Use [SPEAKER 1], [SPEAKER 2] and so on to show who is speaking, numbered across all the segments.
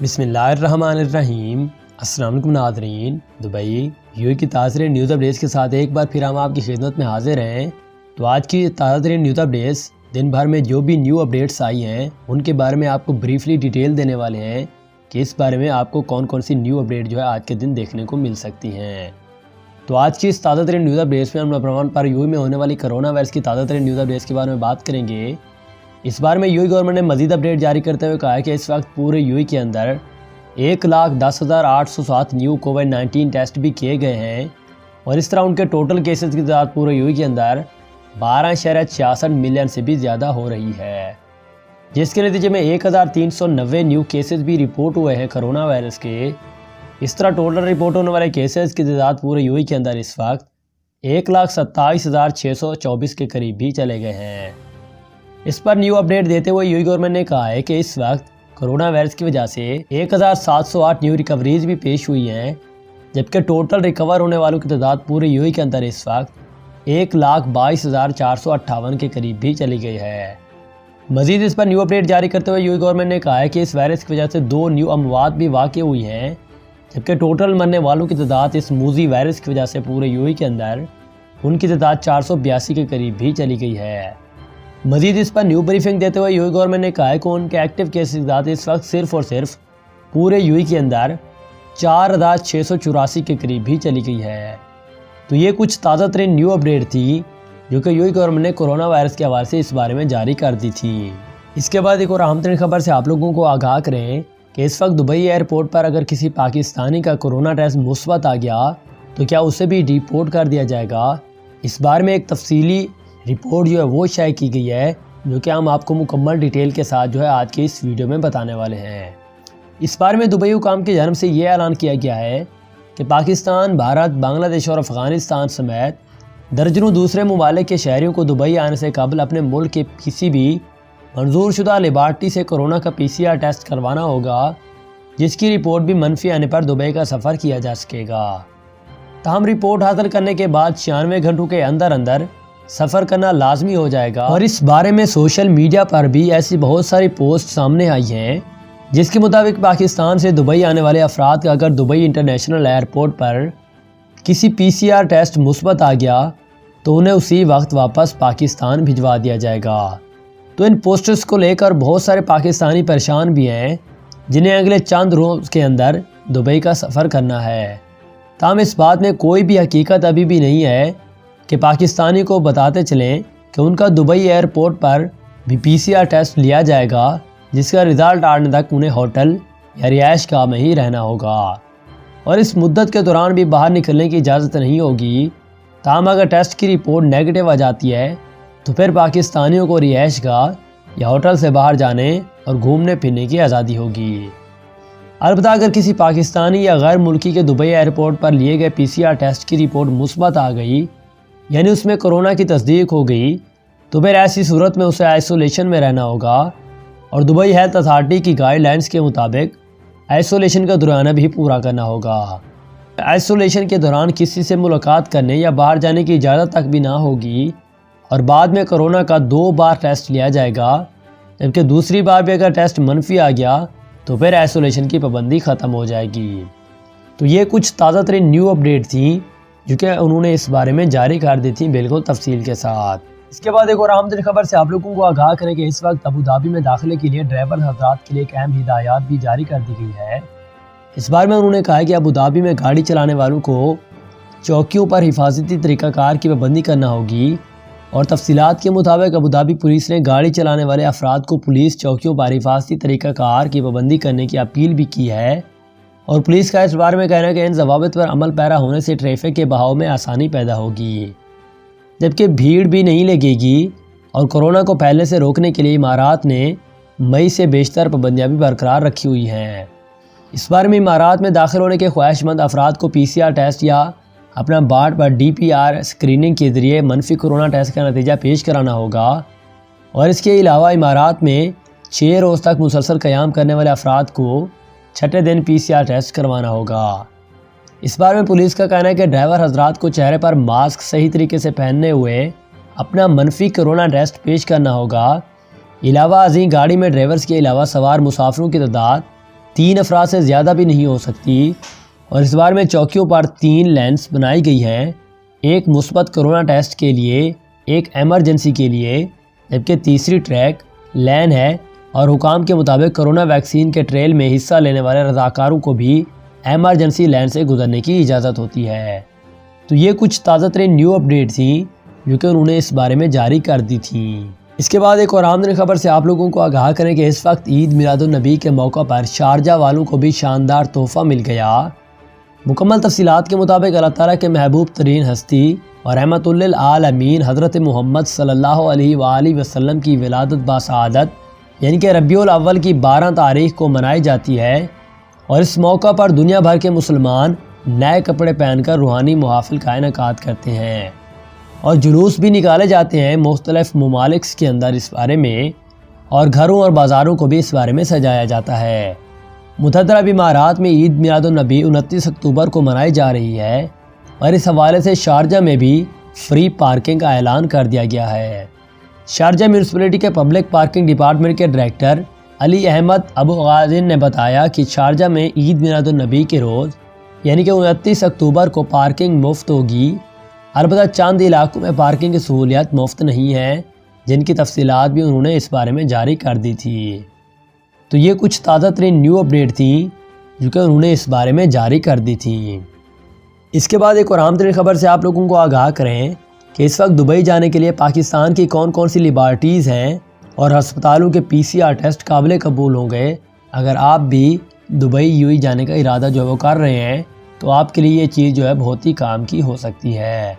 [SPEAKER 1] بسم اللہ الرحمن الرحیم۔ السلام علیکم ناظرین، دبئی یو کی تازہ ترین نیوز اپڈیٹس کے ساتھ ایک بار پھر ہم آپ کی خدمت میں حاضر ہیں۔ تو آج کی تازہ ترین نیوز اپڈیٹس دن بھر میں جو بھی نیو اپڈیٹس آئی ہیں ان کے بارے میں آپ کو بریفلی ڈیٹیل دینے والے ہیں کہ اس بارے میں آپ کو کون کون سی نیو اپڈیٹ جو ہے آج کے دن دیکھنے کو مل سکتی ہیں۔ تو آج کی اس تازہ ترین نیوز اپڈیٹس میں ہم پروان پر یو میں ہونے والی کرونا وائرس کی تازہ ترین نیوز اپڈیٹس کے بارے میں بات کریں گے۔ اس بارے میں یو گورنمنٹ نے مزید اپڈیٹ جاری کرتے ہوئے کہا ہے کہ اس وقت پورے یو کے اندر 1,10,807 نیو کووڈ-19 ٹیسٹ بھی کیے گئے ہیں، اور اس طرح ان کے ٹوٹل کیسز کی تعداد پورے یو کے اندر 12.66 ملین سے بھی زیادہ ہو رہی ہے، جس کے نتیجے میں 1,390 نیو کیسز بھی رپورٹ ہوئے ہیں کرونا وائرس کے۔ اس طرح ٹوٹل رپورٹ ہونے والے کیسز کی تعداد پورے یو کے اندر اس وقت 1,27,624 کے قریب بھی چلے گئے ہیں۔ اس پر نیو اپڈیٹ دیتے ہوئے یو گورنمنٹ نے کہا ہے کہ اس وقت کرونا وائرس کی وجہ سے 1,708 نیو ریکوریز بھی پیش ہوئی ہیں، جبکہ ٹوٹل ریکور ہونے والوں کی تعداد پورے یو کے اندر اس وقت 1,22,458 کے قریب بھی چلی گئی ہے۔ مزید اس پر نیو اپڈیٹ جاری کرتے ہوئے یو گورنمنٹ نے کہا ہے کہ اس وائرس کی وجہ سے 2 نیو اموات بھی واقع ہوئی ہیں، جبکہ ٹوٹل مرنے والوں کی تعداد اس موذی وائرس کی وجہ سے پورے یو کے اندر ان کی تعداد 482 کے قریب بھی چلی گئی ہے۔ مزید اس پر نیو بریفنگ دیتے ہوئے یو گورنمنٹ نے کہا ہے کہ ان کے ایکٹیو کیسز کی تعداد اس وقت صرف اور صرف پورے یو کے اندر 4,684 کے قریب بھی چلی گئی ہے۔ تو یہ کچھ تازہ ترین نیو اپڈیٹ تھی جو کہ یو گورنمنٹ نے کرونا وائرس کے حوالے سے اس بارے میں جاری کر دی تھی۔ اس کے بعد ایک اور اہم ترین خبر سے آپ لوگوں کو آگاہ کریں کہ اس وقت دبئی ایئرپورٹ پر اگر کسی پاکستانی کا کرونا ٹیسٹ مثبت آ گیا تو کیا اسے بھی ڈیپورٹ کر دیا جائے گا؟ اس بارے میں ایک تفصیلی رپورٹ جو ہے وہ شائع کی گئی ہے، جو کہ ہم آپ کو مکمل ڈیٹیل کے ساتھ جو ہے آج کے اس ویڈیو میں بتانے والے ہیں۔ اس بارے میں دبئی حکام کی جانب سے یہ اعلان کیا گیا ہے کہ پاکستان، بھارت، بنگلہ دیش اور افغانستان سمیت درجنوں دوسرے ممالک کے شہریوں کو دبئی آنے سے قبل اپنے ملک کے کسی بھی منظور شدہ لیبارٹری سے کرونا کا PCR ٹیسٹ کروانا ہوگا، جس کی رپورٹ بھی منفی آنے پر دبئی کا سفر کیا جا سکے گا۔ تاہم رپورٹ حاصل کرنے کے بعد 96 گھنٹوں کے اندر اندر سفر کرنا لازمی ہو جائے گا، اور اس بارے میں سوشل میڈیا پر بھی ایسی بہت ساری پوسٹ سامنے آئی ہیں جس کے مطابق پاکستان سے دبئی آنے والے افراد کا اگر دبئی انٹرنیشنل ایئرپورٹ پر کسی PCR ٹیسٹ مثبت آ گیا تو انہیں اسی وقت واپس پاکستان بھجوا دیا جائے گا۔ تو ان پوسٹرز کو لے کر بہت سارے پاکستانی پریشان بھی ہیں جنہیں اگلے چند روز کے اندر دبئی کا سفر کرنا ہے۔ تاہم اس بات میں کوئی بھی حقیقت ابھی بھی نہیں ہے کہ پاکستانی کو بتاتے چلیں کہ ان کا دبئی ایئرپورٹ پر بھی PCR ٹیسٹ لیا جائے گا، جس کا رزلٹ آنے تک انہیں ہوٹل یا رہائش گاہ میں ہی رہنا ہوگا، اور اس مدت کے دوران بھی باہر نکلنے کی اجازت نہیں ہوگی۔ تاہم اگر ٹیسٹ کی رپورٹ نیگیٹو آ جاتی ہے تو پھر پاکستانیوں کو رہائش گاہ یا ہوٹل سے باہر جانے اور گھومنے پھرنے کی آزادی ہوگی۔ البتہ اگر کسی پاکستانی یا غیر ملکی کے دبئی ایئرپورٹ پر لیے گئے PCR ٹیسٹ کی رپورٹ مثبت آ گئی، یعنی اس میں کرونا کی تصدیق ہو گئی، تو پھر ایسی صورت میں اسے آئسولیشن میں رہنا ہوگا، اور دبئی ہیلتھ اتھارٹی کی گائیڈ لائنز کے مطابق آئسولیشن کا دورانیہ بھی پورا کرنا ہوگا۔ آئسولیشن کے دوران کسی سے ملاقات کرنے یا باہر جانے کی اجازت تک بھی نہ ہوگی، اور بعد میں کرونا کا 2 بار ٹیسٹ لیا جائے گا، جبکہ دوسری بار بھی اگر ٹیسٹ منفی آ گیا تو پھر آئسولیشن کی پابندی ختم ہو جائے گی۔ تو یہ کچھ تازہ ترین نیو اپڈیٹ تھیں جو کہ انہوں نے اس بارے میں جاری کر دی تھی بالکل تفصیل کے ساتھ۔ اس کے بعد ایک اور اہم ترین خبر سے آپ لوگوں کو آگاہ کریں کہ اس وقت ابوظہبی میں داخلے کے لیے ڈرائیور حضرات کے لیے ایک اہم ہدایات بھی جاری کر دی گئی ہے۔ اس بارے میں انہوں نے کہا ہے کہ ابوظہبی میں گاڑی چلانے والوں کو چوکیوں پر حفاظتی طریقہ کار کی پابندی کرنا ہوگی، اور تفصیلات کے مطابق ابوظہبی پولیس نے گاڑی چلانے والے افراد کو پولیس چوکیوں پر حفاظتی طریقہ کار کی پابندی کرنے کی اپیل بھی کی ہے، اور پولیس کا اس بارے میں کہنا ہے کہ ان ضوابط پر عمل پیرا ہونے سے ٹریفک کے بہاؤ میں آسانی پیدا ہوگی، جبکہ بھیڑ بھی نہیں لگے گی، اور کرونا کو پھیلنے سے روکنے کے لیے امارات نے مئی سے بیشتر پابندیاں بھی برقرار رکھی ہوئی ہیں۔ اس بارے میں امارات میں داخل ہونے کے خواہش مند افراد کو PCR ٹیسٹ یا اپنا بارڈ پر DPR اسکریننگ کے ذریعے منفی کرونا ٹیسٹ کا نتیجہ پیش کرانا ہوگا، اور اس کے علاوہ امارات میں 6 روز تک مسلسل قیام کرنے والے افراد کو 6 دن PCR ٹیسٹ کروانا ہوگا۔ اس بارے میں پولیس کا کہنا ہے کہ ڈرائیور حضرات کو چہرے پر ماسک صحیح طریقے سے پہننے ہوئے اپنا منفی کرونا ٹیسٹ پیش کرنا ہوگا۔ علاوہ ازیں گاڑی میں ڈرائیورز کے علاوہ سوار مسافروں کی تعداد 3 افراد سے زیادہ بھی نہیں ہو سکتی، اور اس بار میں چوکیوں پر 3 لینس بنائی گئی ہیں، ایک مثبت کرونا ٹیسٹ کے لیے، ایک ایمرجنسی کے لیے، جبکہ تیسری ٹریک لین ہے، اور حکام کے مطابق کرونا ویکسین کے ٹریل میں حصہ لینے والے رضاکاروں کو بھی ایمرجنسی لین سے گزرنے کی اجازت ہوتی ہے۔ تو یہ کچھ تازہ ترین نیو اپڈیٹ تھیں جو کہ انہوں نے اس بارے میں جاری کر دی تھیں۔ اس کے بعد ایک اور اہم ترین خبر سے آپ لوگوں کو آگاہ کریں کہ اس وقت عید میلاد النبی کے موقع پر شارجہ والوں کو بھی شاندار تحفہ مل گیا۔ مکمل تفصیلات کے مطابق اللہ تعالیٰ کے محبوب ترین ہستی اور رحمت للعالمین حضرت محمد صلی اللہ علیہ وآلہ وسلم کی ولادت باسعادت یعنی کہ ربیع الاول کی 12 تاریخ کو منائی جاتی ہے، اور اس موقع پر دنیا بھر کے مسلمان نئے کپڑے پہن کر روحانی محافل کا انعقاد کرتے ہیں، اور جلوس بھی نکالے جاتے ہیں مختلف ممالک کے اندر اس بارے میں، اور گھروں اور بازاروں کو بھی اس بارے میں سجایا جاتا ہے۔ متحدہ عرب امارات میں عید میلاد النبی 29 اکتوبر کو منائی جا رہی ہے، اور اس حوالے سے شارجہ میں بھی فری پارکنگ کا اعلان کر دیا گیا ہے۔ شارجہ میونسپلٹی کے پبلک پارکنگ ڈپارٹمنٹ کے ڈائریکٹر علی احمد ابو غازن نے بتایا کہ شارجہ میں عید میلاد النبی کے روز یعنی کہ 29 اکتوبر کو پارکنگ مفت ہوگی، البتہ چند علاقوں میں پارکنگ کی سہولیات مفت نہیں ہیں، جن کی تفصیلات بھی انہوں نے اس بارے میں جاری کر دی تھی۔ تو یہ کچھ تازہ ترین نیو اپڈیٹ تھیں جو کہ انہوں نے اس بارے میں جاری کر دی تھی۔ اس کے بعد ایک اور اہم ترین خبر سے آپ لوگوں کو آگاہ کریں کہ اس وقت دبئی جانے کے لیے پاکستان کی کون کون سی لیبارٹیز ہیں اور ہسپتالوں کے PCR ٹیسٹ قابل قبول ہوں گے۔ اگر آپ بھی دبئی UAE جانے کا ارادہ جو ہے وہ کر رہے ہیں تو آپ کے لیے یہ چیز جو ہے بہت ہی کام کی ہو سکتی ہے۔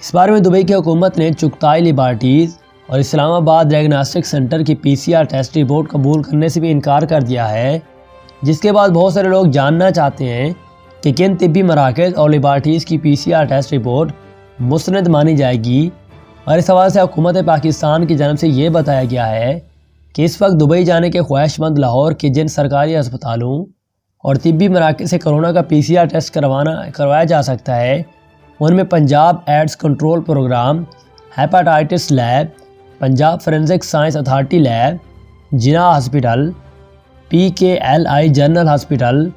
[SPEAKER 1] اس بارے میں دبئی کی حکومت نے چغتائی لیبارٹیز اور اسلام آباد ڈائگناسٹک سینٹر کی PCR ٹیسٹ رپورٹ قبول کرنے سے بھی انکار کر دیا ہے، جس کے بعد بہت سارے لوگ جاننا چاہتے ہیں کہ کن طبی مراکز اور لیبارٹیز کی PCR ٹیسٹ رپورٹ مستند مانی جائے گی، اور اس حوالے سے حکومت پاکستان کی جانب سے یہ بتایا گیا ہے کہ اس وقت دبئی جانے کے خواہش مند لاہور کے جن سرکاری ہسپتالوں اور طبی مراکز سے کرونا کا PCR ٹیسٹ کروایا جا سکتا ہے، ان میں Punjab AIDS control programme, hepatitis lab, Punjab forensic science authority lab, Jinnah hospital, PKLI general hospital,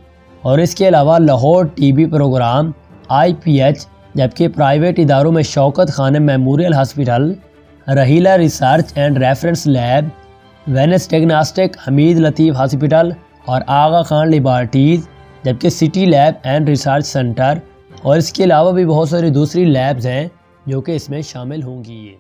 [SPEAKER 1] اور اس کے علاوہ لاہور TB پروگرام IPH، جبکہ پرائیویٹ اداروں میں Shaukat Khanum memorial hospital, Raheela research and reference lab, Venus diagnostic Hameed Latif hospital اور آغا خان لیبارٹیز، جبکہ city lab and research centre, اور اس کے علاوہ بھی بہت ساری دوسری لیبز ہیں جو کہ اس میں شامل ہوں گی۔